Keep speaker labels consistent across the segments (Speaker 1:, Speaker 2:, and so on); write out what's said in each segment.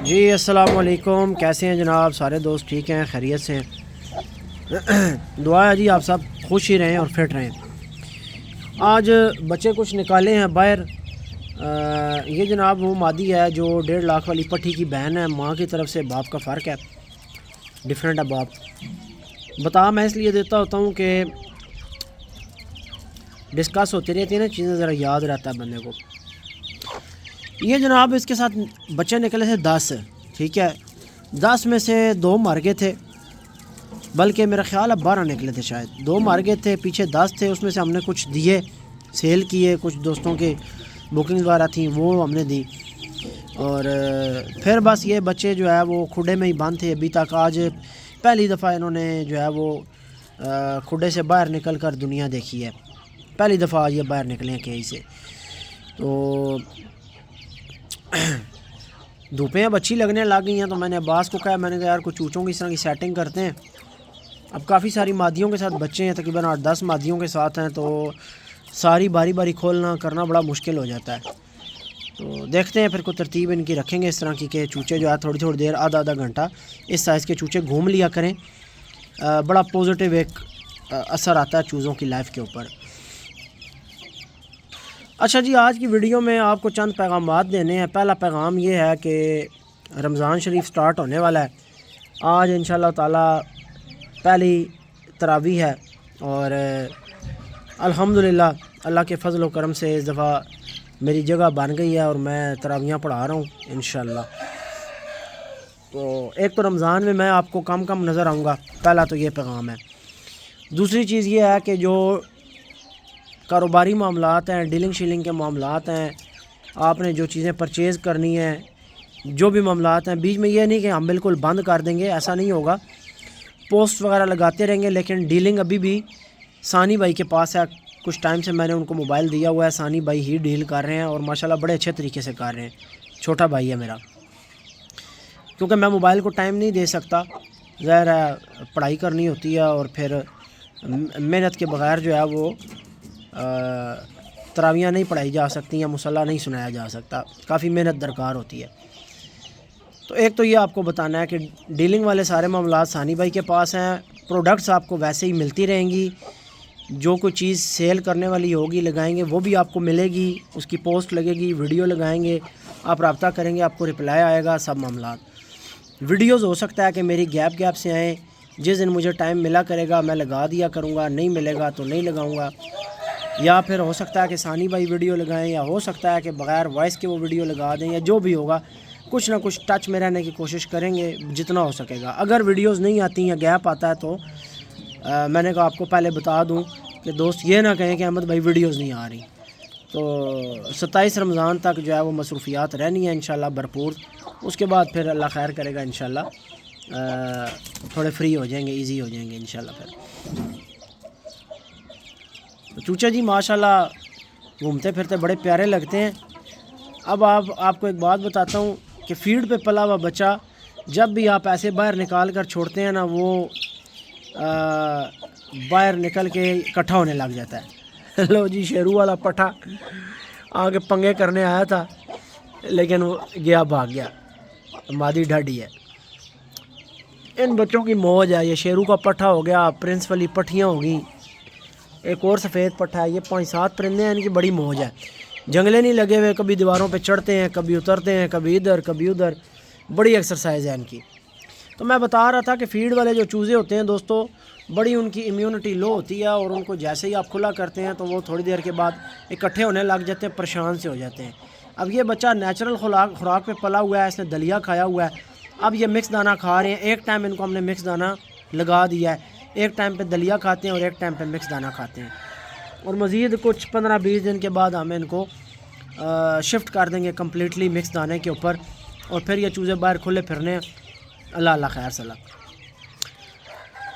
Speaker 1: جی السلام علیکم، کیسے ہیں جناب؟ سارے دوست ٹھیک ہیں، خیریت سے ہیں؟ دعا ہے جی آپ سب خوش ہی رہیں اور فٹ رہیں۔ آج بچے کچھ نکالے ہیں باہر۔ یہ جناب وہ مادی ہے جو 1.5 لاکھ والی پٹھی کی بہن ہے، ماں کی طرف سے باپ کا فرق ہے، ڈیفرنٹ ہے باپ۔ بتا میں اس لیے دیتا ہوتا ہوں کہ ڈسکس ہوتی رہتی ہیں نا چیزیں، ذرا یاد رہتا ہے بندے کو۔ یہ جناب اس کے ساتھ بچے نکلے تھے 10، ٹھیک ہے، 10 میں سے 2 مر گئے تھے، بلکہ میرا خیال ہے 12 نکلے تھے، شاید 2 مر گئے تھے، پیچھے 10 تھے، اس میں سے ہم نے کچھ دیے، سیل کیے، کچھ دوستوں کے بکنگ وغیرہ تھیں وہ ہم نے دی، اور پھر بس یہ بچے جو ہے وہ کھڈے میں ہی بند تھے ابھی تک۔ آج پہلی دفعہ انہوں نے جو ہے وہ کھڈے سے باہر نکل کر دنیا دیکھی ہے، پہلی دفعہ آج یہ باہر نکلے ہیں کہیں سے۔ تو دھوپیں اب اچھی لگنے لگ گئی ہیں، تو میں نے عباس کو کہا، میں نے کہا یار کچھ چوچوں کی اس طرح کی سیٹنگ کرتے ہیں۔ اب کافی ساری مادیوں کے ساتھ بچے ہیں، تقریباً 8-10 مادیوں کے ساتھ ہیں، تو ساری باری باری کھولنا کرنا بڑا مشکل ہو جاتا ہے۔ تو دیکھتے ہیں پھر کوئی ترتیب ان کی رکھیں گے اس طرح کی کہ چوچے جو ہے تھوڑی تھوڑی دیر آدھا گھنٹہ اس سائز کے چوچے گھوم لیا کریں، بڑا پازیٹیو ایک اثر آتا ہے چوزوں کی لائف کے اوپر۔ اچھا جی، آج کی ویڈیو میں آپ کو چند پیغامات دینے ہیں۔ پہلا پیغام یہ ہے کہ رمضان شریف سٹارٹ ہونے والا ہے، آج انشاءاللہ تعالی پہلی تراویح ہے، اور الحمدللہ اللہ کے فضل و کرم سے اس دفعہ میری جگہ بن گئی ہے اور میں تراویحاں پڑھا رہا ہوں انشاءاللہ۔ تو ایک تو رمضان میں آپ کو کم نظر آؤں گا، پہلا تو یہ پیغام ہے۔ دوسری چیز یہ ہے کہ جو کاروباری معاملات ہیں، ڈیلنگ شیلنگ کے معاملات ہیں، آپ نے جو چیزیں پرچیز کرنی ہیں، جو بھی معاملات ہیں، بیچ میں یہ نہیں کہ ہم بالکل بند کر دیں گے، ایسا نہیں ہوگا، پوسٹ وغیرہ لگاتے رہیں گے، لیکن ڈیلنگ ابھی بھی ثانی بھائی کے پاس ہے۔ کچھ ٹائم سے میں نے ان کو موبائل دیا ہوا ہے، ثانی بھائی ہی ڈیل کر رہے ہیں اور ماشاءاللہ بڑے اچھے طریقے سے کر رہے ہیں، چھوٹا بھائی ہے میرا، کیونکہ میں موبائل کو ٹائم نہیں دے سکتا، ظاہر ہے پڑھائی کرنی ہوتی ہے، اور پھر محنت کے بغیر جو ہے وہ تراویحاں نہیں پڑھائی جا سکتی یا مصلی نہیں سنایا جا سکتا، کافی محنت درکار ہوتی ہے۔ تو ایک تو یہ آپ کو بتانا ہے کہ ڈیلنگ والے سارے معاملات ثانی بھائی کے پاس ہیں، پروڈکٹس آپ کو ویسے ہی ملتی رہیں گی، جو کوئی چیز سیل کرنے والی ہوگی لگائیں گے وہ بھی آپ کو ملے گی، اس کی پوسٹ لگے گی، ویڈیو لگائیں گے، آپ رابطہ کریں گے، آپ کو رپلائی آئے گا، سب معاملات۔ ویڈیوز ہو سکتا ہے کہ میری گیپ سے آئیں، جس دن مجھے ٹائم ملا کرے گا میں لگا دیا کروں گا، نہیں ملے گا تو نہیں لگاؤں گا، یا پھر ہو سکتا ہے کہ ثانی بھائی ویڈیو لگائیں، یا ہو سکتا ہے کہ بغیر وائس کے وہ ویڈیو لگا دیں، یا جو بھی ہوگا کچھ نہ کچھ ٹچ میں رہنے کی کوشش کریں گے جتنا ہو سکے گا۔ اگر ویڈیوز نہیں آتی یا گیپ آتا ہے تو میں نے کہا آپ کو پہلے بتا دوں کہ دوست یہ نہ کہیں کہ احمد بھائی ویڈیوز نہیں آ رہی۔ تو 27 رمضان تک جو ہے وہ مصروفیات رہنی ہے انشاءاللہ بھرپور، اس کے بعد پھر اللہ خیر کرے گا انشاءاللہ تھوڑے فری ہو جائیں گے، ایزی ہو جائیں گے انشاءاللہ۔ پھر چوچا جی ماشاءاللہ گھومتے پھرتے بڑے پیارے لگتے ہیں۔ اب آپ کو ایک بات بتاتا ہوں کہ فیڈ پہ پلا ہوا بچہ جب بھی آپ ایسے باہر نکال کر چھوڑتے ہیں نا، وہ باہر نکل کے اکٹھا ہونے لگ جاتا ہے۔ لو جی، شیرو والا پٹھا آگے پنگے کرنے آیا تھا لیکن وہ گیا، بھاگ گیا، مادی ڈھاڈی ہے۔ ان بچوں کی موج ہے، یہ شیرو کا پٹھا ہو گیا، پرنس والی پٹھیاں ہو گئیں، ایک اور سفید پٹھا ہے، یہ 5-7 پرندے ہیں، ان کی بڑی موج ہے، جنگلے نہیں لگے ہوئے، کبھی دیواروں پہ چڑھتے ہیں، کبھی اترتے ہیں، کبھی ادھر کبھی ادھر، بڑی ایکسرسائز ہے ان کی۔ تو میں بتا رہا تھا کہ فیڈ والے جو چوزے ہوتے ہیں دوستو، بڑی ان کی امیونٹی لو ہوتی ہے، اور ان کو جیسے ہی آپ کھلا کرتے ہیں تو وہ تھوڑی دیر کے بعد اکٹھے ہونے لگ جاتے ہیں، پریشان سے ہو جاتے ہیں۔ اب یہ بچہ نیچرل خوراک پہ پلا ہوا ہے، اس نے دلیا کھایا ہوا ہے، اب یہ مکس دانہ کھا رہے ہیں، ایک ٹائم ان کو ہم نے مکس دانہ لگا دیا ہے، ایک ٹائم پہ دلیا کھاتے ہیں اور ایک ٹائم پہ مکس دانہ کھاتے ہیں، اور مزید کچھ 15-20 دن کے بعد ہم ان کو شفٹ کر دیں گے کمپلیٹلی مکس دانے کے اوپر، اور پھر یہ چوزے باہر کھلے پھرنے، اللہ خیر صلاح۔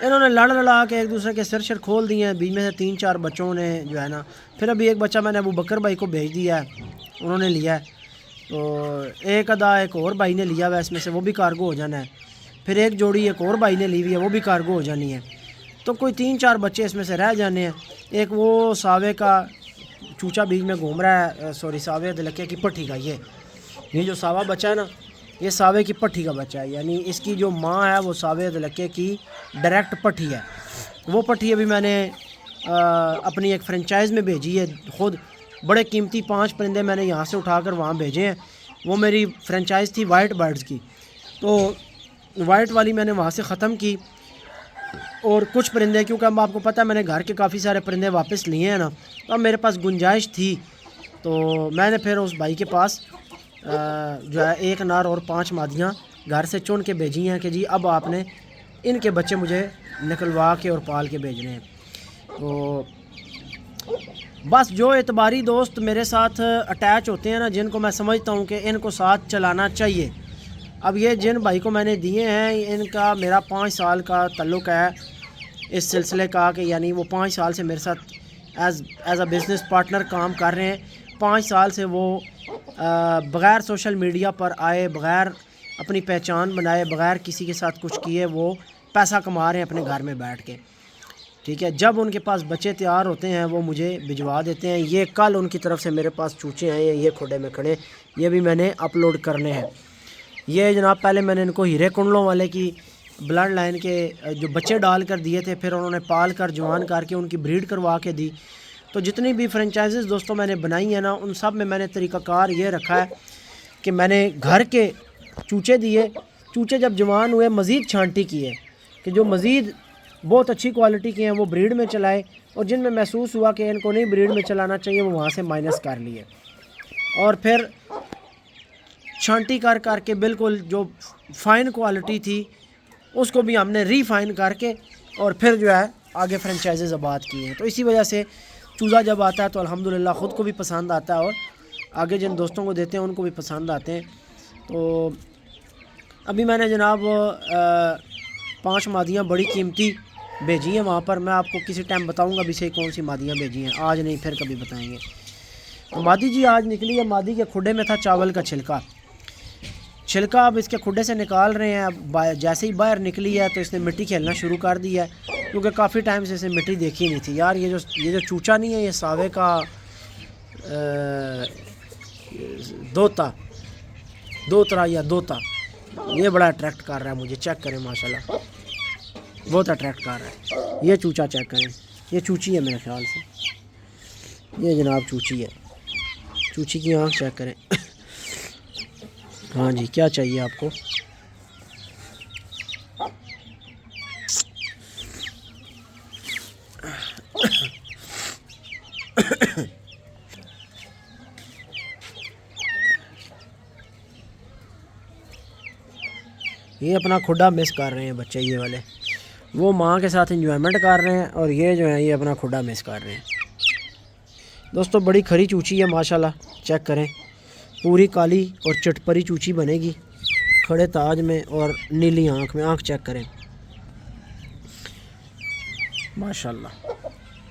Speaker 1: انہوں نے لڑا کے ایک دوسرے کے سر کھول دیے ہیں، بیچ میں سے 3-4 بچوں نے جو ہے نا، پھر ابھی ایک بچہ میں نے ابو بکر بھائی کو بھیج دیا ہے، انہوں نے لیا ہے، تو ایک اور بھائی نے لیا ہوا ہے، اس میں سے وہ بھی کارگو ہو جانا ہے، پھر ایک جوڑی ایک اور بھائی نے لی ہوئی ہے، وہ بھی کارگو ہو جانی ہے، تو کوئی 3-4 بچے اس میں سے رہ جانے ہیں۔ ایک وہ ساوے کا چوچا بیچ میں گھوم رہا ہے، سوری ساوے دلکے کی پٹھی کا، یہ جو ساوا بچہ ہے نا، یہ ساوے کی پٹھی کا بچہ ہے، یعنی اس کی جو ماں ہے وہ ساوے علاقے کی ڈائریکٹ پٹھی ہے۔ وہ پٹھی ابھی میں نے اپنی ایک فرنچائز میں بھیجی ہے، خود بڑے قیمتی 5 پرندے میں نے یہاں سے اٹھا کر وہاں بھیجے ہیں۔ وہ میری فرنچائز تھی وائٹ برڈز کی، تو وائٹ والی میں نے وہاں سے ختم کی، اور کچھ پرندے کیونکہ اب آپ کو پتہ ہے میں نے گھر کے کافی سارے پرندے واپس لیے ہیں نا، تو اب میرے پاس گنجائش تھی، تو میں نے پھر اس بھائی کے پاس جو ہے 1 نر اور 5 مادیاں گھر سے چن کے بھیجی ہیں کہ جی اب آپ نے ان کے بچے مجھے نکلوا کے اور پال کے بھیجنے ہیں۔ تو بس جو اعتباری دوست میرے ساتھ اٹیچ ہوتے ہیں نا، جن کو میں سمجھتا ہوں کہ ان کو ساتھ چلانا چاہیے۔ اب یہ جن بھائی کو میں نے دیے ہیں ان کا میرا 5 سال کا تعلق ہے اس سلسلے کا، کہ یعنی وہ 5 سال سے میرے ساتھ ایز اے بزنس پارٹنر کام کر رہے ہیں۔ 5 سال سے وہ بغیر سوشل میڈیا پر آئے، بغیر اپنی پہچان بنائے، بغیر کسی کے ساتھ کچھ کیے وہ پیسہ کما رہے ہیں اپنے گھر میں بیٹھ کے، ٹھیک ہے۔ جب ان کے پاس بچے تیار ہوتے ہیں وہ مجھے بھجوا دیتے ہیں۔ یہ کل ان کی طرف سے میرے پاس چوچے آئے ہیں، یہ کھڈے میں کھڑے، یہ بھی میں نے اپلوڈ کرنے ہیں۔ یہ جناب پہلے میں نے ان کو ہیرے کنڈلوں والے کی بلڈ لائن کے جو بچے ڈال کر دیے تھے، پھر انہوں نے پال کر جوان کر کے ان کی بریڈ کروا کے دی۔ تو جتنی بھی فرنچائزز دوستوں میں نے بنائی ہیں نا، ان سب میں نے طریقہ کار یہ رکھا ہے کہ میں نے گھر کے چوچے دیے، چوچے جب جوان ہوئے مزید چھانٹی کیے کہ جو مزید بہت اچھی کوالٹی کے ہیں وہ بریڈ میں چلائے، اور جن میں محسوس ہوا کہ ان کو نہیں بریڈ میں چلانا چاہیے وہ وہاں سے مائنس کر لیے، اور پھر چھانٹی کر کر کے بالکل جو فائن کوالٹی تھی اس کو بھی ہم نے ری فائن کر کے اور پھر جو ہے آگے فرنچائزز آباد کی ہیں۔ تو اسی وجہ سے چوزا جب آتا ہے تو الحمدللہ خود کو بھی پسند آتا ہے اور آگے جن دوستوں کو دیتے ہیں ان کو بھی پسند آتے ہیں۔ تو ابھی میں نے جناب 5 مادیاں بڑی قیمتی بھیجی ہیں وہاں پر، میں آپ کو کسی ٹائم بتاؤں گا بھی صحیح کون سی مادیاں بھیجی ہیں، آج نہیں پھر کبھی بتائیں گے۔ تو مادی جی آج نکلی ہے، مادی کے کھڈے میں تھا چاول کا چھلکا، اب اس کے کھڈے سے نکال رہے ہیں۔ اب جیسے ہی باہر نکلی ہے تو اس نے مٹی کھیلنا شروع کر دی ہے، کیونکہ کافی ٹائم سے اسے مٹی دیکھی نہیں تھی۔ یار یہ جو چوچا نہیں ہے، یہ ساوے کا دوترا یا دوتا، یہ بڑا اٹریکٹ کر رہا ہے مجھے، چیک کریں ماشاءاللہ بہت اٹریکٹ کر رہا ہے۔ یہ چوچا چیک کریں، یہ چوچی ہے میرے خیال سے، یہ جناب چوچی ہے، چوچی کی آنکھ چیک کریں۔ ہاں جی، کیا چاہیے آپ کو؟ یہ اپنا کھڈا مس کر رہے ہیں بچے، یہ والے وہ ماں کے ساتھ انجوائمنٹ کر رہے ہیں اور یہ جو ہے یہ اپنا کھڈا مس کر رہے ہیں۔ دوستو بڑی کھری چوچی ہے ماشاءاللہ، چیک کریں، پوری کالی اور چٹپری چوچی بنے گی، کھڑے تاج میں اور نیلی آنکھ میں، آنکھ چیک کریں ماشاءاللہ۔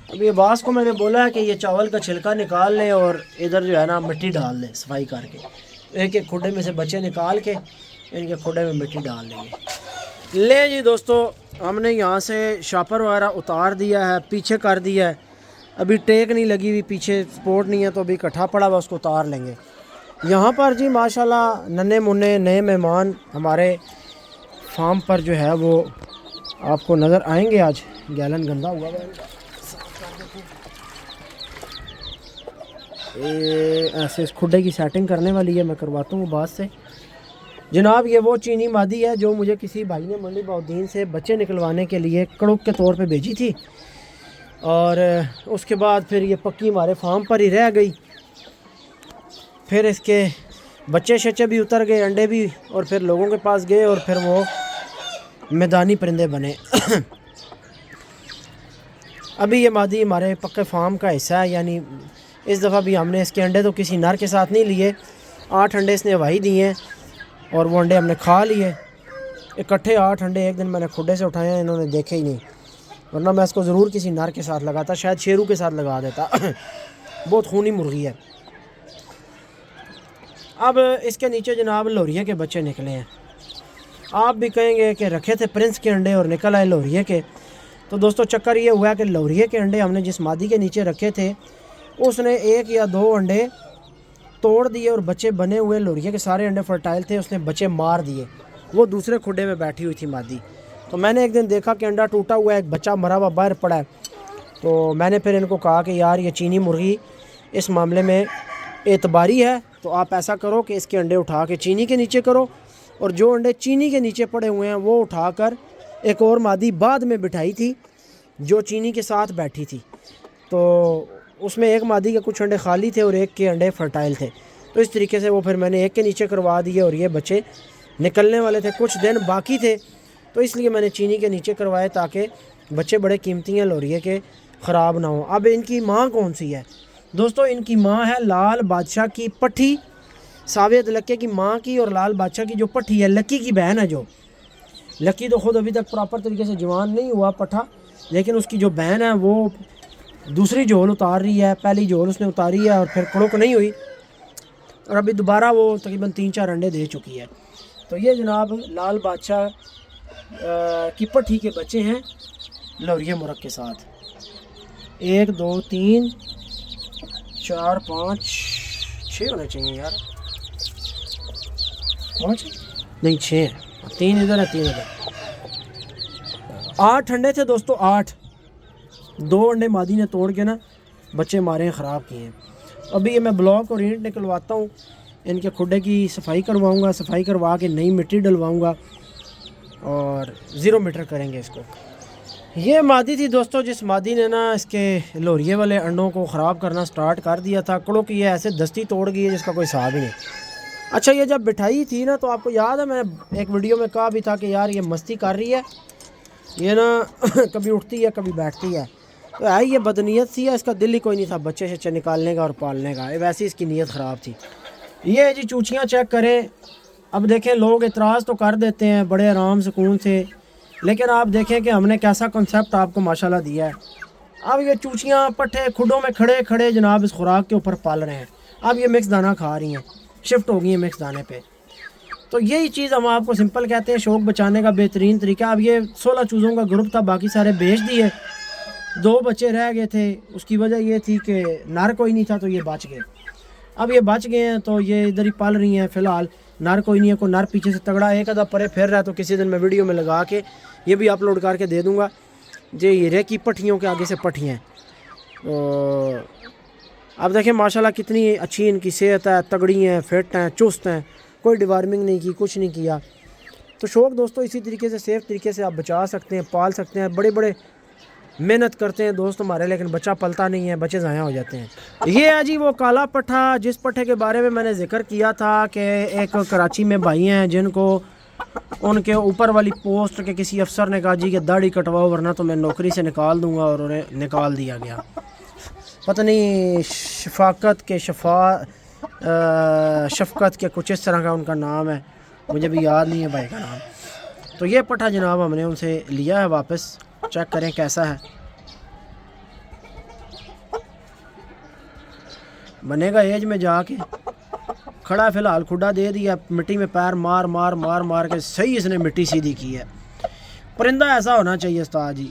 Speaker 1: ابھی عباس کو میں نے بولا ہے کہ یہ چاول کا چھلکا نکال لیں اور ادھر جو ہے نا مٹی ڈال دیں صفائی کر کے، ایک ایک کھڈے میں سے بچے نکال کے ان کے کھڈے میں مٹی ڈال دیں گے۔ لیں جی دوستو، ہم نے یہاں سے شاپر وغیرہ اتار دیا ہے، پیچھے کر دیا ہے، ابھی ٹیک نہیں لگی ہوئی، پیچھے سپورٹ نہیں ہے تو ابھی کٹھا پڑا ہوا، اس کو اتار لیں گے۔ یہاں پر جی ماشاءاللہ ننے منے نئے مہمان ہمارے فارم پر جو ہے وہ آپ کو نظر آئیں گے۔ آج گیلن گندا ہوا ہے، ایسے اس کھڈے کی سیٹنگ کرنے والی ہے، میں کرواتا ہوں بات سے۔ جناب یہ وہ چینی مادی ہے جو مجھے کسی بھائی نے منڈی بہدین سے بچے نکلوانے کے لیے کڑک کے طور پہ بھیجی تھی، اور اس کے بعد پھر یہ پکی ہمارے فارم پر ہی رہ گئی، پھر اس کے بچے شچے بھی اتر گئے، انڈے بھی، اور پھر لوگوں کے پاس گئے اور پھر وہ میدانی پرندے بنے۔ ابھی یہ مادی ہمارے پکے فارم کا حصہ ہے، یعنی اس دفعہ بھی ہم نے اس کے انڈے تو کسی نر کے ساتھ نہیں لیے، 8 انڈے اس نے ہوائی دیے ہیں اور وہ انڈے ہم نے کھا لیے اکٹھے 8 انڈے۔ ایک دن میں نے کھڈے سے اٹھائے ہیں، انہوں نے دیکھے ہی نہیں، ورنہ میں اس کو ضرور کسی نر کے ساتھ لگاتا، شاید شیرو کے ساتھ لگا دیتا، بہت خونی مرغی ہے۔ اب اس کے نیچے جناب لوریے کے بچے نکلے ہیں۔ آپ بھی کہیں گے کہ رکھے تھے پرنس کے انڈے اور نکل آئے لوریے کے، تو دوستو چکر یہ ہوا کہ لوریے کے انڈے ہم نے جس مادی کے نیچے رکھے تھے اس نے 1 یا 2 انڈے توڑ دیے اور بچے بنے ہوئے لوریے کے سارے انڈے فرٹائل تھے, اس نے بچے مار دیے. وہ دوسرے کھڈے میں بیٹھی ہوئی تھی مادی. تو میں نے ایک دن دیکھا کہ انڈا ٹوٹا ہوا ہے, ایک بچہ مرا ہوا باہر پڑا ہے. تو میں نے پھر ان کو کہا کہ یار یہ چینی مرغی اس معاملے میں اعتباری ہے, تو آپ ایسا کرو کہ اس کے انڈے اٹھا کے چینی کے نیچے کرو, اور جو انڈے چینی کے نیچے پڑے ہوئے ہیں وہ اٹھا کر ایک اور مادی بعد میں بٹھائی تھی جو چینی کے ساتھ بیٹھی تھی. تو اس میں ایک مادی کے کچھ انڈے خالی تھے اور ایک کے انڈے فرٹائل تھے. تو اس طریقے سے وہ پھر میں نے ایک کے نیچے کروا دیے, اور یہ بچے نکلنے والے تھے, کچھ دن باقی تھے, تو اس لیے میں نے چینی کے نیچے کروائے تاکہ بچے بڑے قیمتی ہیں لوریے کے, خراب نہ ہوں. اب ان کی ماں کون سی ہے دوستو؟ ان کی ماں ہے لال بادشاہ کی پٹھی, ساویت لکے کی ماں کی, اور لال بادشاہ کی جو پٹھی ہے لکی کی بہن ہے. جو لکی تو خود ابھی تک پراپر طریقے سے جوان نہیں ہوا پٹھا, لیکن اس کی جو بہن ہے وہ دوسری جھول اتار رہی ہے. پہلی جھول اس نے اتاری ہے اور پھر کڑک نہیں ہوئی, اور ابھی دوبارہ وہ تقریباً 3-4 انڈے دے چکی ہے. تو یہ جناب لال بادشاہ کی پٹھی کے بچے ہیں لوریے مرغ کے ساتھ. 1 2 3 4 5 6 ہونے چاہیے یار, 5 نہیں 6 ہیں, 3 ادھر ہے 3 ادھر. 8 انڈے تھے دوستو, 8. 2 انڈے مادی نے توڑ کے نا بچے مارے ہیں, خراب کیے ہیں. ابھی یہ میں بلاک اور اینٹ نکلواتا ہوں, ان کے کھڈے کی صفائی کرواؤں گا, صفائی کروا کے نئی مٹی ڈلواؤں گا اور 0 میٹر کریں گے اس کو. یہ مادی تھی دوستو جس مادی نے نا اس کے لوریے والے انڈوں کو خراب کرنا سٹارٹ کر دیا تھا. کڑو کی یہ ایسے دستی توڑ گئی ہے جس کا کوئی حساب ہی نہیں. اچھا یہ جب بٹھائی تھی نا تو آپ کو یاد ہے میں نے ایک ویڈیو میں کہا بھی تھا کہ یار یہ مستی کر رہی ہے, یہ نا کبھی اٹھتی ہے کبھی بیٹھتی ہے. تو ہے یہ بدنیت سی ہے, اس کا دل ہی کوئی نہیں تھا بچے شچے نکالنے کا اور پالنے کا, ویسے اس کی نیت خراب تھی. یہ جی چوچیاں چیک کریں. اب دیکھیں لوگ اعتراض تو کر دیتے ہیں بڑے آرام سکون سے, لیکن آپ دیکھیں کہ ہم نے کیسا کنسیپٹ آپ کو ماشاءاللہ دیا ہے. اب یہ چوچیاں پٹھے کھڈوں میں کھڑے کھڑے جناب اس خوراک کے اوپر پال رہے ہیں. اب یہ مکس دانہ کھا رہی ہیں, شفٹ ہو گئی ہیں مکس دانے پہ. تو یہی چیز ہم آپ کو سمپل کہتے ہیں, شوق بچانے کا بہترین طریقہ. اب یہ 16 چوزوں کا گروپ تھا, باقی سارے بیچ دیے, 2 بچے رہ گئے تھے. اس کی وجہ یہ تھی کہ نر کوئی نہیں تھا تو یہ بچ گئے. اب یہ بچ گئے ہیں تو یہ ادھر ہی پال رہی ہیں. فی الحال نر کوئی نہیں ہے, کوئی نر پیچھے سے تگڑا ایک آدھا پرے پھر رہا ہے, تو کسی دن میں ویڈیو میں لگا کے یہ بھی اپلوڈ کر کے دے دوں گا. جو یہ ریکی پٹھیوں کے آگے سے پٹھیاں ہیں. تو اب دیکھیں ماشاءاللہ کتنی اچھی ان کی صحت ہے, تگڑی ہیں, فٹ ہیں, چست ہیں, کوئی ڈیوارمنگ نہیں کی, کچھ نہیں کیا. تو شوق دوستو اسی طریقے سے سیف طریقے سے آپ بچا سکتے ہیں, پال سکتے ہیں. بڑے بڑے محنت کرتے ہیں دوست ہمارے, لیکن بچہ پلتا نہیں ہے, بچے ضائع ہو جاتے ہیں. یہ ہے جی وہ کالا پٹھا جس پٹھے کے بارے میں نے ذکر کیا تھا کہ ایک کراچی میں بھائی ہیں جن کو ان کے اوپر والی پوسٹ کے کسی افسر نے کہا جی کہ داڑھی کٹواؤ ورنہ تو میں نوکری سے نکال دوں گا, اور انہیں نکال دیا گیا. پتہ نہیں شفقت کے کچھ اس طرح کا ان کا نام ہے, مجھے بھی یاد نہیں ہے بھائی کا نام. تو یہ پٹھا جناب ہم نے ان سے لیا ہے واپس, چیک کریں کیسا ہے. بنے گا ایج میں جا کے کھڑا, فی الحال کھڈا دے دیا, مٹی میں پیر مار مار مار مار کے صحیح اس نے مٹی سیدھی کی ہے. پرندہ ایسا ہونا چاہیے استاد جی,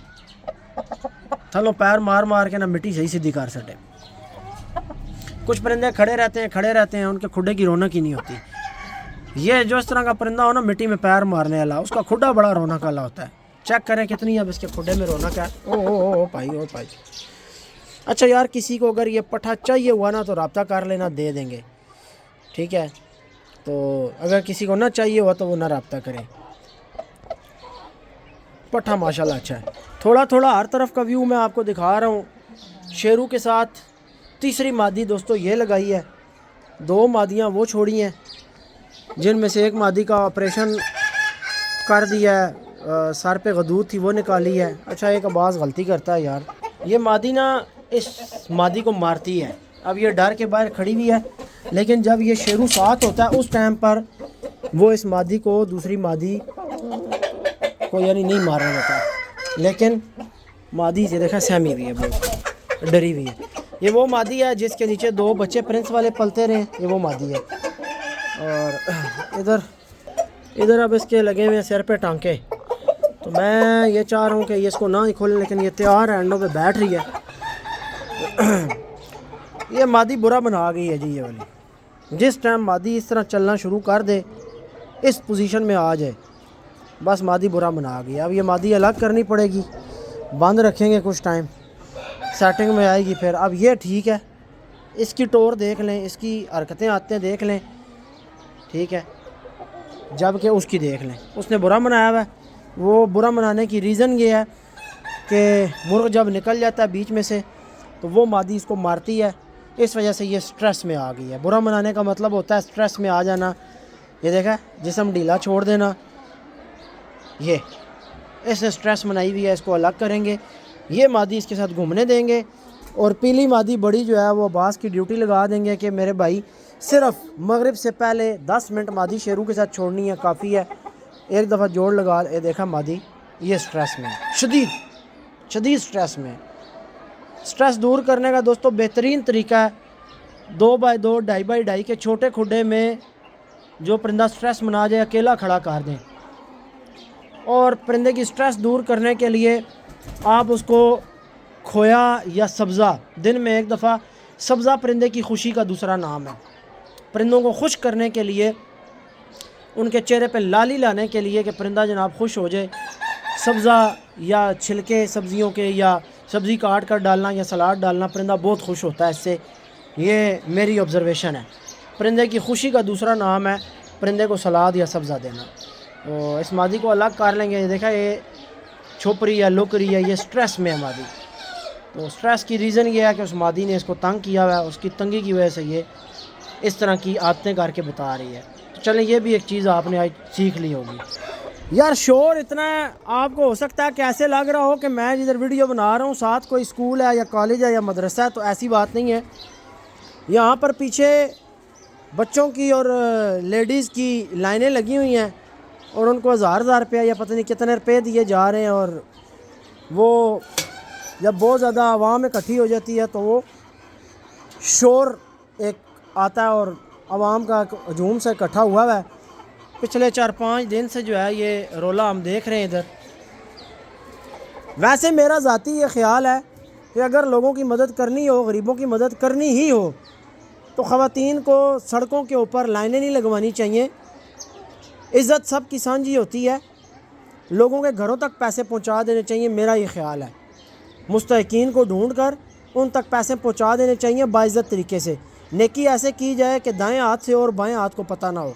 Speaker 1: تھلو پیر مار مار کے نا مٹی صحیح سیدھی کر سکے. کچھ پرندے کھڑے رہتے ہیں, ان کے کھڈے کی رونق ہی نہیں ہوتی. یہ جو اس طرح کا پرندہ ہو نا مٹی میں پیر مارنے والا, اس کا کھڈا بڑا رونق والا ہوتا ہے. چیک کریں کتنی اب اس کے کھڈے میں رونق ہے. او بھائی. اچھا یار کسی کو اگر یہ پٹھا چاہیے ہوا نا تو رابطہ کر لینا, دے دیں گے, ٹھیک ہے. تو اگر کسی کو نہ چاہیے ہوا تو وہ نہ رابطہ کریں. پٹھا ماشاءاللہ اچھا ہے. تھوڑا تھوڑا ہر طرف کا ویو میں آپ کو دکھا رہا ہوں. شیرو کے ساتھ تیسری مادی دوستو یہ لگائی ہے. 2 مادیاں وہ چھوڑی ہیں جن میں سے ایک مادی کا آپریشن کر دیا ہے, سر پہ غدود تھی وہ نکالی ہے. اچھا ایک آواز غلطی کرتا ہے یار, یہ مادی نا اس مادی کو مارتی ہے. اب یہ ڈر کے باہر کھڑی ہوئی ہے, لیکن جب یہ شیرو ساتھ ہوتا ہے اس ٹائم پر وہ اس مادی کو دوسری مادی کو یعنی نہیں مارنا ہوتا. لیکن مادی سے دیکھا سہمی ہوئی ہے, بہت ڈری ہوئی ہے. یہ وہ مادی ہے جس کے نیچے 2 بچے پرنس والے پلتے رہے, یہ وہ مادی ہے. اور ادھر اب اس کے لگے ہوئے سر پہ ٹانکے. تو میں یہ چاہ رہا ہوں کہ یہ اس کو نہ ہی کھولیں, لیکن یہ تیار ہے, انڈوں پہ بیٹھ رہی ہے. یہ مادی برا بنا گئی ہے جی یہ والی. جس ٹائم مادی اس طرح چلنا شروع کر دے، اس پوزیشن میں آ جائے، بس مادی برا منا گیا. اب یہ مادی الگ کرنی پڑے گی، بند رکھیں گے کچھ ٹائم، سیٹنگ میں آئے گی پھر. اب یہ ٹھیک ہے، اس کی ٹور دیکھ لیں، اس کی حرکتیں آتے دیکھ لیں، ٹھیک ہے، جب کہ اس کی دیکھ لیں. اس نے برا منایا ہوا ہے. وہ برا منانے کی ریزن یہ ہے کہ مرغ جب نکل جاتا ہے بیچ میں سے تو وہ مادی اس کو مارتی ہے، اس وجہ سے یہ سٹریس میں آ گئی ہے. برا منانے کا مطلب ہوتا ہے سٹریس میں آ جانا. یہ دیکھا، جسم ڈھیلا چھوڑ دینا، یہ اس نے سٹریس منائی ہوئی ہے، اس کو الگ کریں گے. یہ مادی اس کے ساتھ گھومنے دیں گے، اور پیلی مادی بڑی جو ہے وہ عباس کی ڈیوٹی لگا دیں گے کہ میرے بھائی صرف مغرب سے پہلے 10 منٹ مادی شیرو کے ساتھ چھوڑنی ہے، کافی ہے. ایک دفعہ جوڑ لگا، یہ دیکھا مادی یہ سٹریس میں، شدید سٹریس میں. سٹریس دور کرنے کا دوستو بہترین طریقہ ہے 2x2 2.5x2 کے چھوٹے کھڈے میں جو پرندہ سٹریس منا جائے اکیلا کھڑا کر دیں. اور پرندے کی سٹریس دور کرنے کے لیے آپ اس کو کھویا یا سبزہ دن میں ایک دفعہ. سبزہ پرندے کی خوشی کا دوسرا نام ہے. پرندوں کو خوش کرنے کے لیے، ان کے چہرے پہ لالی لانے کے لیے کہ پرندہ جناب خوش ہو جائے، سبزہ یا چھلکے سبزیوں کے یا سبزی کاٹ کر ڈالنا یا سلاد ڈالنا، پرندہ بہت خوش ہوتا ہے اس سے. یہ میری آبزرویشن ہے. پرندے کی خوشی کا دوسرا نام ہے پرندے کو سلاد یا سبزہ دینا. تو اس مادی کو الگ کر لیں گے. یہ دیکھا، یہ چھپ رہی ہے، لک رہی ہے، یہ سٹریس میں ہے مادی. تو سٹریس کی ریزن یہ ہے کہ اس مادی نے اس کو تنگ کیا ہوا ہے، اس کی تنگی کی وجہ سے یہ اس طرح کی عادتیں کر کے بتا رہی ہے. تو چلیں، یہ بھی ایک چیز آپ نے آج سیکھ لی ہوگی. یار شور اتنا ہے، آپ کو ہو سکتا ہے کہ ایسے لگ رہا ہو کہ میں جدھر ویڈیو بنا رہا ہوں ساتھ کوئی اسکول ہے یا کالج ہے یا مدرسہ ہے، تو ایسی بات نہیں ہے. یہاں پر پیچھے بچوں کی اور لیڈیز کی لائنیں لگی ہوئی ہیں، اور ان کو 1000 روپیہ یا پتہ نہیں کتنے روپے دیے جا رہے ہیں. اور وہ جب بہت زیادہ عوام اکٹھی ہو جاتی ہے تو وہ شور ایک آتا ہے، اور عوام کا ہجوم سے اکٹھا ہوا ہے. پچھلے 4-5 دن سے جو ہے یہ رولا ہم دیکھ رہے ہیں ادھر. ویسے میرا ذاتی یہ خیال ہے کہ اگر لوگوں کی مدد کرنی ہو، غریبوں کی مدد کرنی ہی ہو، تو خواتین کو سڑکوں کے اوپر لائنیں نہیں لگوانی چاہیے. عزت سب کی سانجھی ہوتی ہے. لوگوں کے گھروں تک پیسے پہنچا دینے چاہیے، میرا یہ خیال ہے. مستحقین کو ڈھونڈ کر ان تک پیسے پہنچا دینے چاہیے باعزت طریقے سے. نیکی ایسے کی جائے کہ دائیں ہاتھ سے اور بائیں ہاتھ کو پتہ نہ ہو.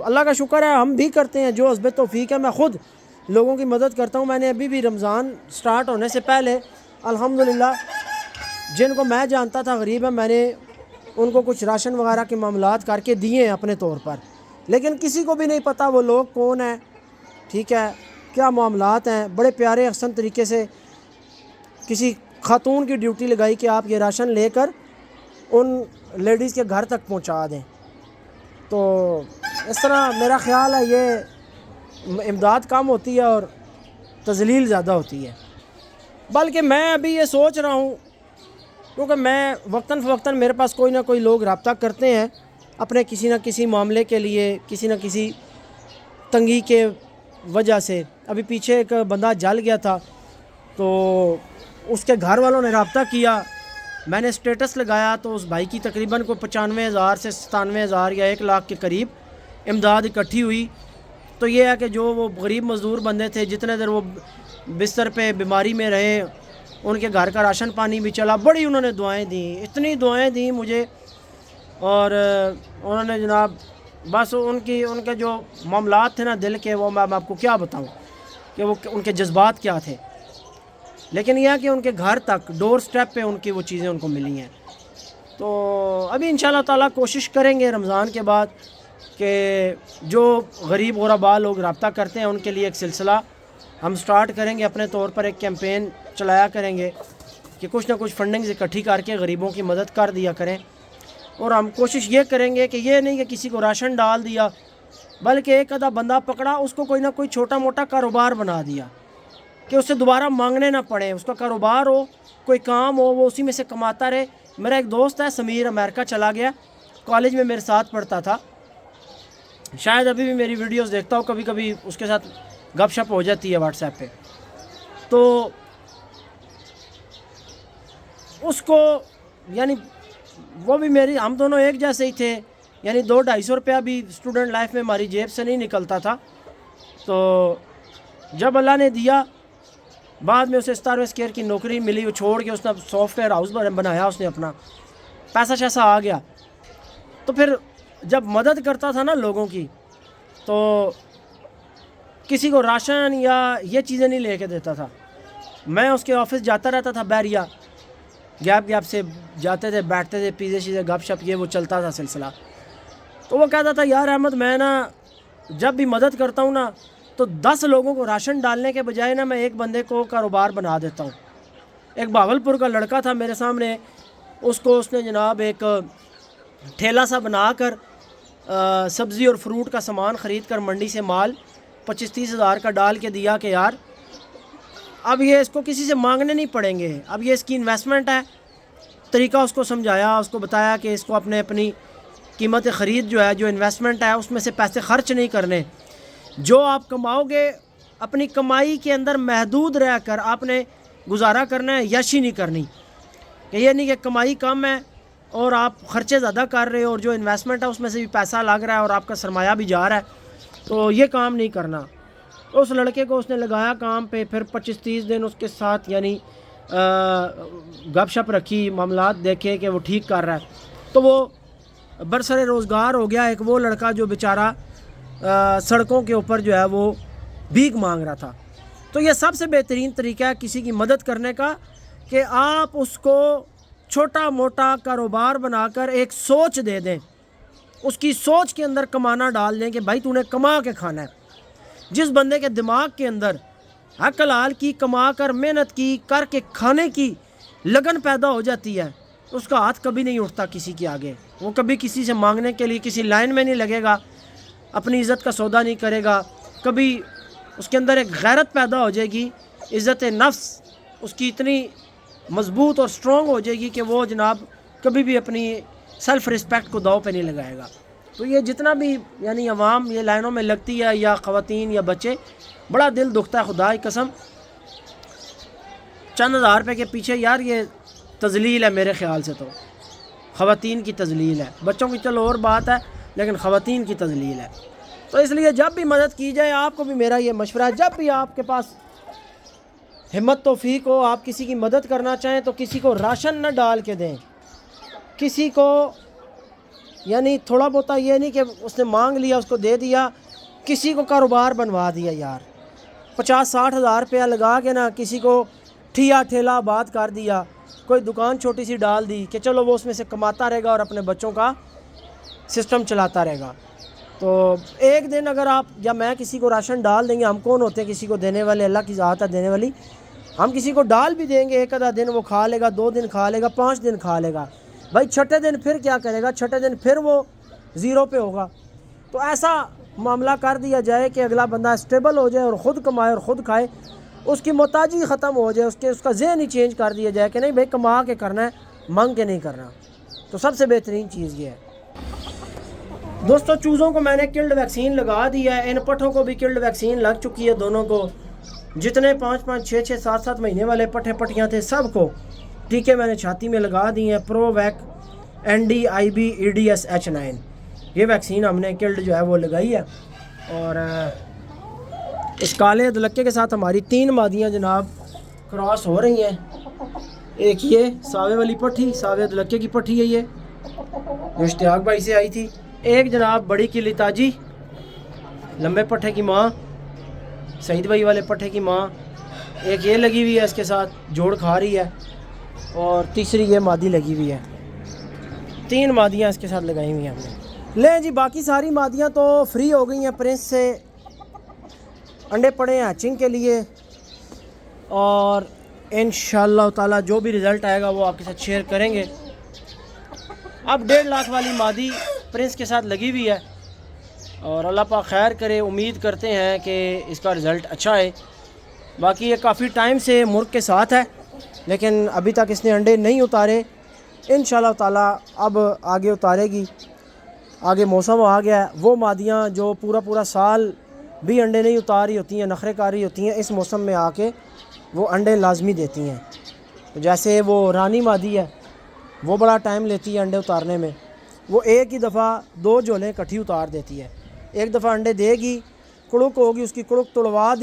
Speaker 1: اللہ کا شکر ہے ہم بھی کرتے ہیں جو حسب توفیق ہے. میں خود لوگوں کی مدد کرتا ہوں. میں نے ابھی بھی رمضان سٹارٹ ہونے سے پہلے الحمدللہ جن کو میں جانتا تھا غریب ہیں، میں نے ان کو کچھ راشن وغیرہ کے معاملات کر کے دیے ہیں اپنے طور پر. لیکن کسی کو بھی نہیں پتہ وہ لوگ کون ہیں، ٹھیک ہے، کیا معاملات ہیں. بڑے پیارے احسن طریقے سے کسی خاتون کی ڈیوٹی لگائی کہ آپ یہ راشن لے کر ان لیڈیز کے گھر تک پہنچا دیں. تو اس طرح میرا خیال ہے یہ امداد کم ہوتی ہے اور تذلیل زیادہ ہوتی ہے. بلکہ میں ابھی یہ سوچ رہا ہوں، کیونکہ میں وقتاً فوقتاً میرے پاس کوئی نہ کوئی لوگ رابطہ کرتے ہیں اپنے کسی نہ کسی معاملے کے لیے، کسی نہ کسی تنگی کے وجہ سے. ابھی پیچھے ایک بندہ جل گیا تھا تو اس کے گھر والوں نے رابطہ کیا. میں نے سٹیٹس لگایا تو اس بھائی کی تقریباً کو 95,000 سے 97,000 یا 1 لاکھ کے قریب امداد اکٹھی ہوئی. تو یہ ہے کہ جو وہ غریب مزدور بندے تھے، جتنے دیر وہ بستر پہ بیماری میں رہے، ان کے گھر کا راشن پانی بھی چلا. بڑی انہوں نے دعائیں دیں، اتنی دعائیں دیں مجھے. اور انہوں نے جناب بس ان کے جو معاملات تھے نا دل کے، وہ میں آپ کو کیا بتاؤں کہ وہ ان کے جذبات کیا تھے. لیکن یہ ہے کہ ان کے گھر تک ڈور سٹیپ پہ ان کی وہ چیزیں ان کو ملی ہیں. تو ابھی انشاءاللہ تعالیٰ کوشش کریں گے رمضان کے بعد کہ جو غریب غربا لوگ رابطہ کرتے ہیں ان کے لیے ایک سلسلہ ہم سٹارٹ کریں گے. اپنے طور پر ایک کیمپین چلایا کریں گے کہ کچھ نہ کچھ فنڈنگز اکٹھی کر کے غریبوں کی مدد کر دیا کریں. اور ہم کوشش یہ کریں گے کہ یہ نہیں کہ کسی کو راشن ڈال دیا، بلکہ ایک آدھا بندہ پکڑا، اس کو کوئی نہ کوئی چھوٹا موٹا کاروبار بنا دیا کہ اسے دوبارہ مانگنے نہ پڑے. اس کا کاروبار ہو، کوئی کام ہو، وہ اسی میں سے کماتا رہے. میرا ایک دوست ہے سمیر، امریکہ چلا گیا، کالج میں میرے ساتھ پڑھتا تھا. شاید ابھی بھی میری ویڈیوز دیکھتا ہوں، کبھی کبھی اس کے ساتھ گپ شپ ہو جاتی ہے واٹس ایپ پہ. تو اس کو یعنی وہ بھی میری، ہم دونوں ایک جیسے ہی تھے، یعنی 200-250 روپیہ بھی اسٹوڈنٹ لائف میں ہماری جیب سے نہیں نکلتا تھا. تو جب اللہ نے دیا، بعد میں اسے اسٹار اسکیئر کی نوکری ملی، وہ چھوڑ کے اس نے سافٹ ویئر ہاؤس بنایا، اس نے اپنا پیسہ شیسا آ گیا. تو پھر جب مدد کرتا تھا نا لوگوں کی، تو کسی کو راشن یا یہ چیزیں نہیں لے کے دیتا تھا. میں اس کے آفس جاتا رہتا تھا بیریا، گیپ سے جاتے تھے، بیٹھتے تھے، پیزے شیزے گپ شپ یہ وہ چلتا تھا سلسلہ. تو وہ کہتا تھا یار احمد میں نا جب بھی مدد کرتا ہوں نا تو 10 لوگوں کو راشن ڈالنے کے بجائے نا میں ایک بندے کو کاروبار بنا دیتا ہوں. ایک بھاولپور کا لڑکا تھا میرے سامنے، اس نے جناب ایک ٹھیلا سا بنا کر سبزی اور فروٹ کا سامان خرید کر منڈی سے مال 25-30 ہزار کا ڈال کے دیا کہ یار اب یہ اس کو کسی سے مانگنے نہیں پڑیں گے، اب یہ اس کی انویسٹمنٹ ہے. طریقہ اس کو سمجھایا، اس کو بتایا کہ اس کو اپنی قیمت خرید جو ہے، جو انویسٹمنٹ ہے اس میں سے پیسے خرچ نہیں کرنے. جو آپ کماؤ گے اپنی کمائی کے اندر محدود رہ کر آپ نے گزارا کرنا ہے، یشی نہیں کرنی. کہ یہ نہیں کہ کمائی کم ہے اور آپ خرچے زیادہ کر رہے ہو اور جو انویسٹمنٹ ہے اس میں سے بھی پیسہ لگ رہا ہے اور آپ کا سرمایہ بھی جا رہا ہے، تو یہ کام نہیں کرنا. اس لڑکے کو اس نے لگایا کام پہ، پھر 25-30 دن اس کے ساتھ یعنی گپ شپ رکھی، معاملات دیکھے کہ وہ ٹھیک کر رہا ہے. تو وہ برسر روزگار ہو گیا ایک وہ لڑکا جو بیچارہ سڑکوں کے اوپر جو ہے وہ بھیک مانگ رہا تھا. تو یہ سب سے بہترین طریقہ ہے کسی کی مدد کرنے کا کہ آپ اس کو چھوٹا موٹا کاروبار بنا کر ایک سوچ دے دیں، اس کی سوچ کے اندر کمانا ڈال دیں کہ بھائی تو نے کما کے کھانا ہے. جس بندے کے دماغ کے اندر حق حلال کی کما کر محنت کی کر کے کھانے کی لگن پیدا ہو جاتی ہے، اس کا ہاتھ کبھی نہیں اٹھتا کسی کے آگے. وہ کبھی کسی سے مانگنے کے لیے کسی لائن میں نہیں لگے گا، اپنی عزت کا سودا نہیں کرے گا. کبھی اس کے اندر ایک غیرت پیدا ہو جائے گی، عزت نفس اس کی اتنی مضبوط اور سٹرونگ ہو جائے گی کہ وہ جناب کبھی بھی اپنی سیلف رسپیکٹ کو داؤ پہ نہیں لگائے گا. تو یہ جتنا بھی یعنی عوام یہ لائنوں میں لگتی ہے یا خواتین یا بچے، بڑا دل دکھتا ہے خدا کی قسم. چند ہزار روپے کے پیچھے یار یہ تذلیل ہے میرے خیال سے. تو خواتین کی تذلیل ہے، بچوں کی چلو اور بات ہے لیکن خواتین کی تذلیل ہے. تو اس لیے جب بھی مدد کی جائے، آپ کو بھی میرا یہ مشورہ ہے، جب بھی آپ کے پاس ہمت توفیق ہو، آپ کسی کی مدد کرنا چاہیں تو کسی کو راشن نہ ڈال کے دیں. کسی کو یعنی تھوڑا بہت یہ نہیں کہ اس نے مانگ لیا اس کو دے دیا، کسی کو کاروبار بنوا دیا یار. 50-60 ہزار روپیہ لگا کے نا کسی کو ٹھیلا بات کر دیا، کوئی دکان چھوٹی سی ڈال دی کہ چلو وہ اس میں سے کماتا رہے گا اور اپنے بچوں کا سسٹم چلاتا رہے گا. تو ایک دن اگر آپ یا میں کسی کو راشن ڈال دیں گے، ہم کون ہوتے ہیں کسی کو دینے والے؟ اللہ کی ذات ہے دینے والی. ہم کسی کو ڈال بھی دیں گے، ایک آدھا دن وہ کھا لے گا، 2 دن کھا لے گا، 5 دن کھا لے گا. بھائی چھٹے دن پھر کیا کرے گا؟ چھٹے دن پھر وہ زیرو پہ ہوگا. تو ایسا معاملہ کر دیا جائے کہ اگلا بندہ اسٹیبل ہو جائے اور خود کمائے اور خود کھائے، اس کی محتاجی ختم ہو جائے، اس کا ذہن ہی چینج کر دیا جائے کہ نہیں بھائی کما کے کرنا ہے، مانگ کے نہیں کرنا. تو سب سے بہترین چیز یہ ہے. دوستو چوزوں کو میں نے کلڈ ویکسین لگا دی ہے، ان پٹھوں کو بھی کلڈ ویکسین لگ چکی ہے دونوں کو. جتنے 5-5 6-6 7-7 مہینے والے پٹھے پٹھیاں تھے سب کو ٹیکے میں نے چھاتی میں لگا دی ہیں. پرو ویک ND-IB EDS H9 یہ ویکسین ہم نے کلڈ جو ہے وہ لگائی ہے. اور اس کالے دلکے کے ساتھ ہماری 3 مادیاں جناب کراس ہو رہی ہیں. ایک یہ ساوے والی پٹھی، ساوے دلکے کی پٹھی ہے یہ جو اشتیاق بھائی سے آئی تھی. ایک جناب بڑی قلی تاجی لمبے پٹھے کی ماں، سعید بھائی والے پٹھے کی ماں. ایک یہ لگی ہوئی ہے اس کے ساتھ جوڑ کھا رہی ہے، اور تیسری یہ مادی لگی ہوئی ہے. 3 مادیاں اس کے ساتھ لگائی ہوئی ہیں ہم نے. لیں جی باقی ساری مادیاں تو فری ہو گئی ہیں، پرنس سے انڈے پڑے ہیں ہیچنگ کے لیے، اور انشاءاللہ تعالی جو بھی رزلٹ آئے گا وہ آپ کے ساتھ شیئر کریں گے. اب 1.5 لاکھ والی مادی پرنس کے ساتھ لگی ہوئی ہے، اور اللہ پاک خیر کرے. امید کرتے ہیں کہ اس کا رزلٹ اچھا ہے. باقی یہ کافی ٹائم سے مرغ کے ساتھ ہے لیکن ابھی تک اس نے انڈے نہیں اتارے. انشاءاللہ تعالی اب آگے اتارے گی. آگے موسم آ گیا ہے، وہ مادیاں جو پورا سال بھی انڈے نہیں اتار رہی ہوتی ہیں، نخرے کار رہی ہوتی ہیں، اس موسم میں آ کے وہ انڈے لازمی دیتی ہیں. جیسے وہ رانی مادی ہے وہ بڑا ٹائم لیتی ہے انڈے اتارنے میں. وہ ایک ہی دفعہ 2 جھولیں کٹھی اتار دیتی ہے. ایک دفعہ انڈے دے گی, کڑک ہوگی, اس کی کڑک توڑوا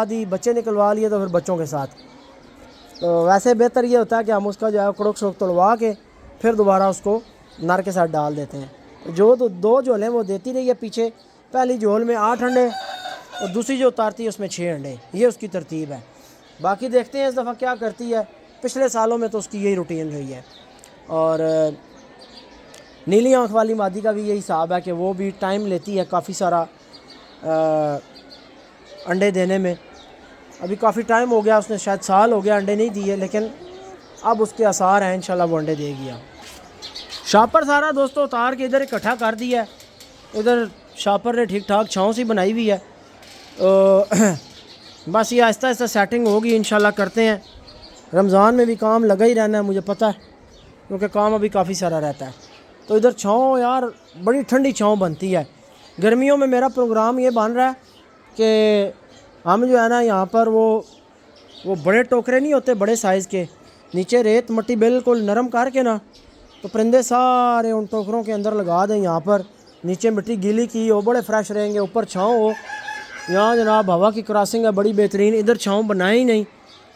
Speaker 1: دی, بچے نکلوا لیے تو پھر بچوں کے ساتھ. تو ویسے بہتر یہ ہوتا ہے کہ ہم اس کا جو ہے کڑک شڑک توڑوا کے پھر دوبارہ اس کو نر کے ساتھ ڈال دیتے ہیں. جو 2 جھولیں وہ دیتی رہی ہے پیچھے, پہلی جھول میں 8 انڈے اور دوسری جو اتارتی ہے اس میں 6 انڈے. یہ اس کی ترتیب ہے. باقی دیکھتے ہیں اس دفعہ کیا کرتی ہے. پچھلے سالوں میں تو اس کی یہی روٹین رہی ہے. اور نیلی آنکھ والی مادی کا بھی یہی حساب ہے کہ وہ بھی ٹائم لیتی ہے کافی سارا انڈے دینے میں. ابھی کافی ٹائم ہو گیا, اس نے شاید سال ہو گیا انڈے نہیں دیے, لیکن اب اس کے آثار ہیں انشاءاللہ وہ انڈے دے گیا. شاپر سارا دوستو اتار کے ادھر اکٹھا کر دیا ہے. ادھر شاپر نے ٹھیک ٹھاک چھاؤں سی بنائی ہوئی ہے. بس یہ آہستہ آہستہ سیٹنگ ہوگی انشاءاللہ. کرتے ہیں, رمضان میں بھی کام لگا ہی رہنا ہے مجھے پتہ ہے, کیونکہ کام ابھی کافی سارا رہتا ہے. تو ادھر چھاؤں یار بڑی ٹھنڈی چھاؤں بنتی ہے. گرمیوں میں میرا پروگرام یہ بن رہا ہے کہ ہم جو ہے نا یہاں پر وہ بڑے ٹوکرے نہیں ہوتے بڑے سائز کے, نیچے ریت مٹی بالکل نرم کر کے نا, تو پرندے سارے ان ٹوکروں کے اندر لگا دیں. یہاں پر نیچے مٹی گیلی کی ہو, بڑے فریش رہیں گے. اوپر چھاؤں ہو, یہاں جناب ہوا کی کراسنگ ہے بڑی بہترین. ادھر چھاؤں بنائی ہی نہیں,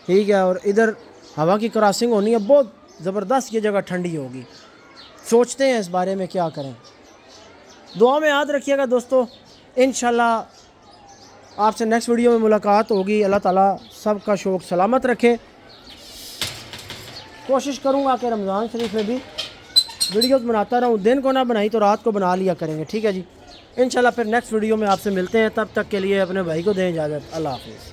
Speaker 1: ٹھیک ہے, اور ادھر ہوا کی کراسنگ ہونی ہے بہت زبردست. یہ جگہ ٹھنڈی ہوگی. سوچتے ہیں اس بارے میں کیا کریں. دعا میں یاد رکھیے گا دوستو. انشاءاللہ آپ سے نیکسٹ ویڈیو میں ملاقات ہوگی. اللہ تعالیٰ سب کا شوق سلامت رکھے. کوشش کروں گا کہ رمضان شریف میں بھی ویڈیوز بناتا رہوں. دن کو نہ بنائی تو رات کو بنا لیا کریں گے, ٹھیک ہے جی. انشاءاللہ پھر نیکسٹ ویڈیو میں آپ سے ملتے ہیں. تب تک کے لیے اپنے بھائی کو دیں اجازت. اللہ حافظ.